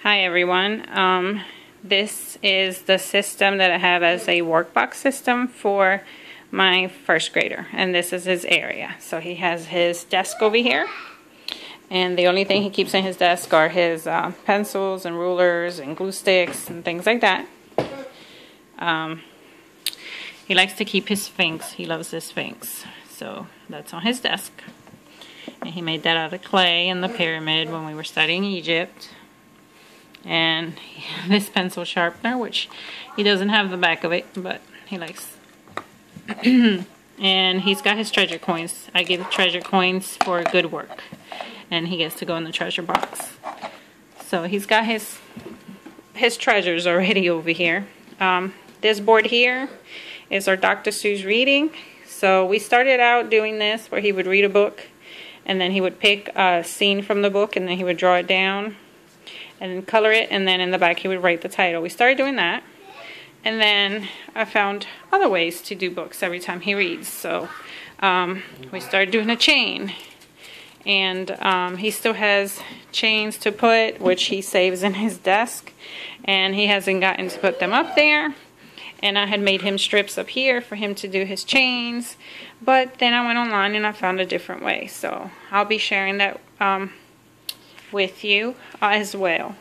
Hi everyone. This is the system that I have as a workbox system for my first grader, and this is his area. So he has his desk over here, and the only thing he keeps in his desk are his pencils and rulers and glue sticks and things like that. He likes to keep his Sphinx. He loves this Sphinx, so that's on his desk. And he made that out of clay in the pyramid when we were studying Egypt. And this pencil sharpener, which he doesn't have the back of it, but he likes. And he's got his treasure coins. I give treasure coins for good work, and he gets to go in the treasure box. So he's got his treasures already over here. This board here is our Dr. Seuss Reading. So we started out doing this where he would read a book, and then he would pick a scene from the book, and then he would draw it down and then color it, and then in the back he would write the title. We started doing that, and then I found other ways to do books every time he reads. So we started doing a chain, and he still has chains to put, which he saves in his desk, and he hasn't gotten to put them up there. And I had made him strips up here for him to do his chains, but then I went online and I found a different way. So I'll be sharing that with you as well.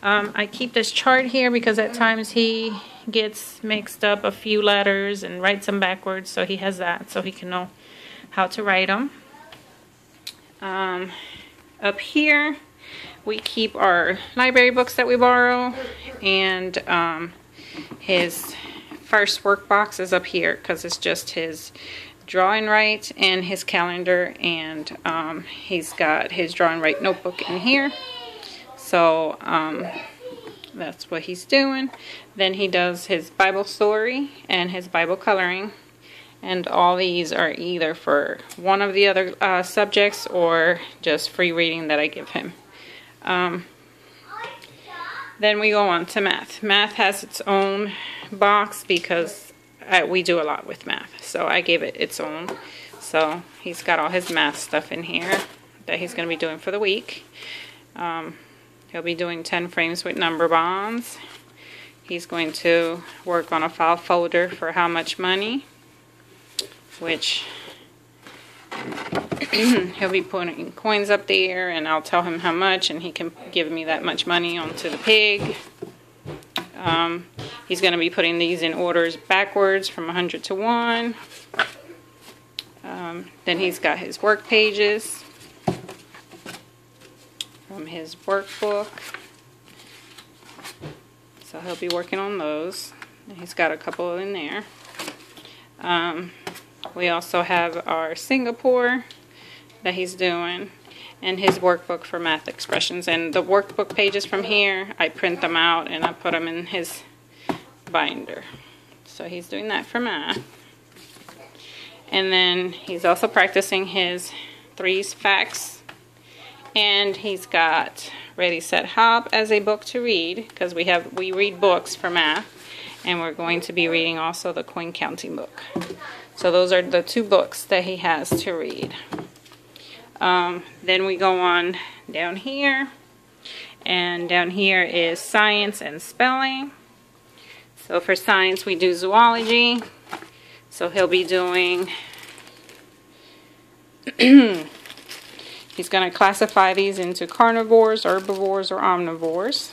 I keep this chart here because at times he gets mixed up a few letters and writes them backwards, so he has that so he can know how to write them. Up here we keep our library books that we borrow, and his first workbox is up here because it's just his draw and write and his calendar, and he's got his draw and write notebook in here. So that's what he's doing. Then he does his Bible story and his Bible coloring, and all these are either for one of the other subjects or just free reading that I give him. Then we go on to math. Math has its own box because we do a lot with math, so I gave it its own. So he's got all his math stuff in here that he's going to be doing for the week. He'll be doing 10 frames with number bonds. He's going to work on a file folder for how much money, which he'll be putting coins up there, and I'll tell him how much, and he can give me that much money onto the pig. He's going to be putting these in orders backwards from 100 to 1. Then he's got his work pages from his workbook. So he'll be working on those. And he's got a couple in there. We also have our Singapore that he's doing, and his workbook for math expressions. And the workbook pages from here, I print them out and I put them in his binder. So he's doing that for math. And then he's also practicing his threes facts. And he's got Ready, Set, Hop as a book to read, because we read books for math, and we're going to be reading also the coin counting book. So those are the two books that he has to read. Then we go on down here, and down here is science and spelling. So for science we do zoology, so he'll be doing he's going to classify these into carnivores, herbivores, or omnivores.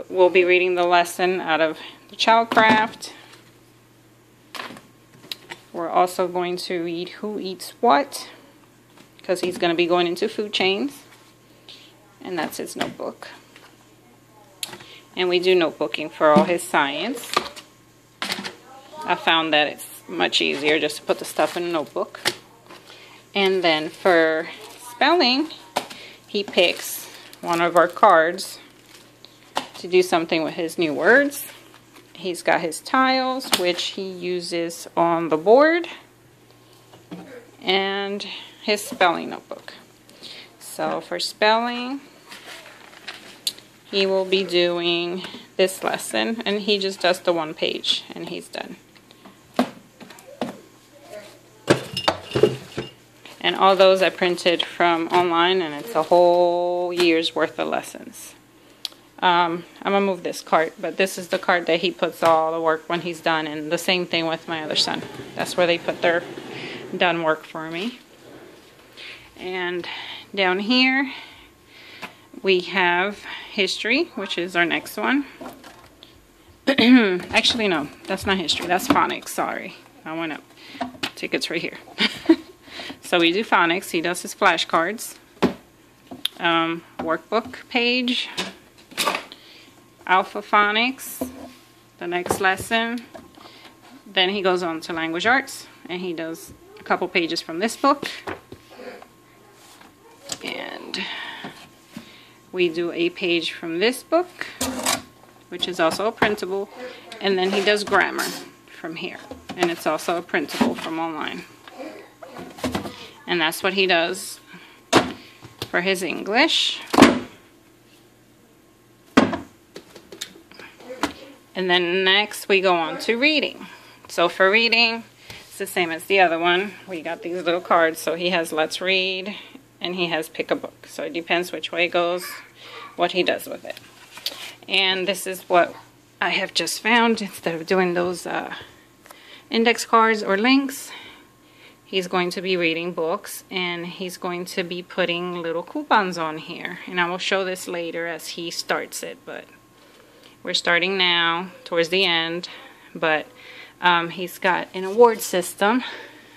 We'll be reading the lesson out of the Childcraft. We're also going to read Who Eats What, because he's going to be going into food chains, and that's his notebook. And we do notebooking for all his science. I found that it's much easier just to put the stuff in a notebook. And then for spelling, he picks one of our cards to do something with his new words. He's got his tiles, which he uses on the board, and his spelling notebook. So for spelling, he will be doing this lesson, and he just does the one page, and he's done. And all those I printed from online, and it's a whole whole year's worth of lessons. I'm gonna move this cart, but this is the cart that he puts all the work when he's done, and the same thing with my other son. That's where they put their done work for me. And down here we have history, which is our next one. Actually, no, that's not history, that's phonics. Sorry, I went up. Tickets right here. So we do phonics. He does his flashcards. Workbook page. Alpha phonics. The next lesson. Then he goes on to language arts, and he does a couple pages from this book. And we do a page from this book, which is also a printable, and then he does grammar from here, and it's also a printable from online. And that's what he does for his English. And then next we go on to reading. So for reading, it's the same as the other one. We got these little cards. So he has Let's Read, and he has Pick a Book. So it depends which way it goes, what he does with it. And this is what I have just found. Instead of doing those index cards or links, he's going to be reading books, and he's going to be putting little coupons on here. And I will show this later as he starts it, but we're starting now towards the end. But he's got an award system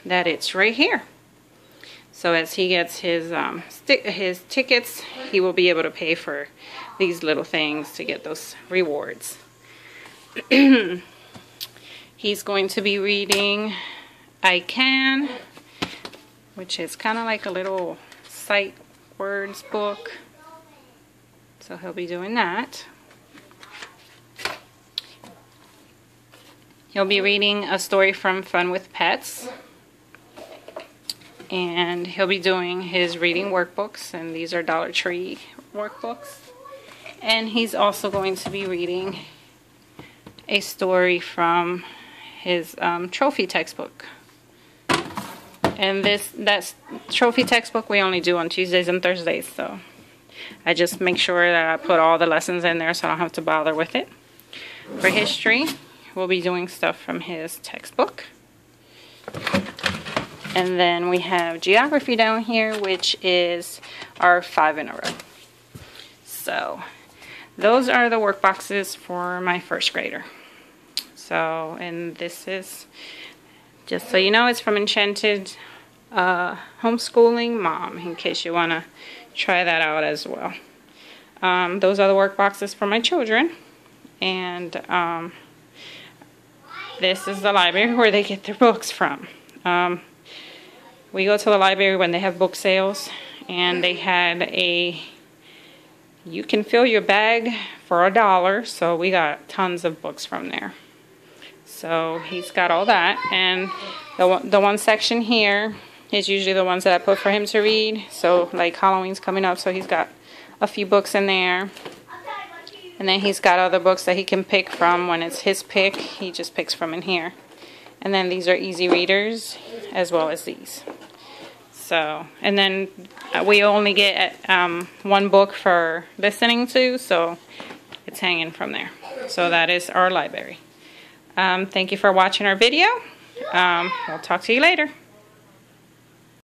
that it's right here. So as he gets his tickets, he will be able to pay for these little things to get those rewards. He's going to be reading I Can, which is kind of like a little sight words book. So he'll be doing that. He'll be reading a story from Fun with Pets. And he'll be doing his reading workbooks, and these are Dollar Tree workbooks. And he's also going to be reading a story from his trophy textbook. And that trophy textbook we only do on Tuesdays and Thursdays, so I just make sure that I put all the lessons in there so I don't have to bother with it. For history, we'll be doing stuff from his textbook. And then we have geography down here, which is our 5 in a row. So those are the work boxes for my first grader. So, and this is, just so you know, it's from Enchanted Homeschooling Mom, in case you want to try that out as well. Those are the work boxes for my children. And this is the library where they get their books from. We go to the library when they have book sales, and they had you can fill your bag for $1, so we got tons of books from there. So he's got all that, and the one section here is usually the ones that I put for him to read. So like Halloween's coming up, so he's got a few books in there. And then he's got other books that he can pick from. When it's his pick, he just picks from in here. And then these are easy readers, as well as these. So, and then we only get one book for listening to, so it's hanging from there. So that is our library. Thank you for watching our video. I'll talk to you later.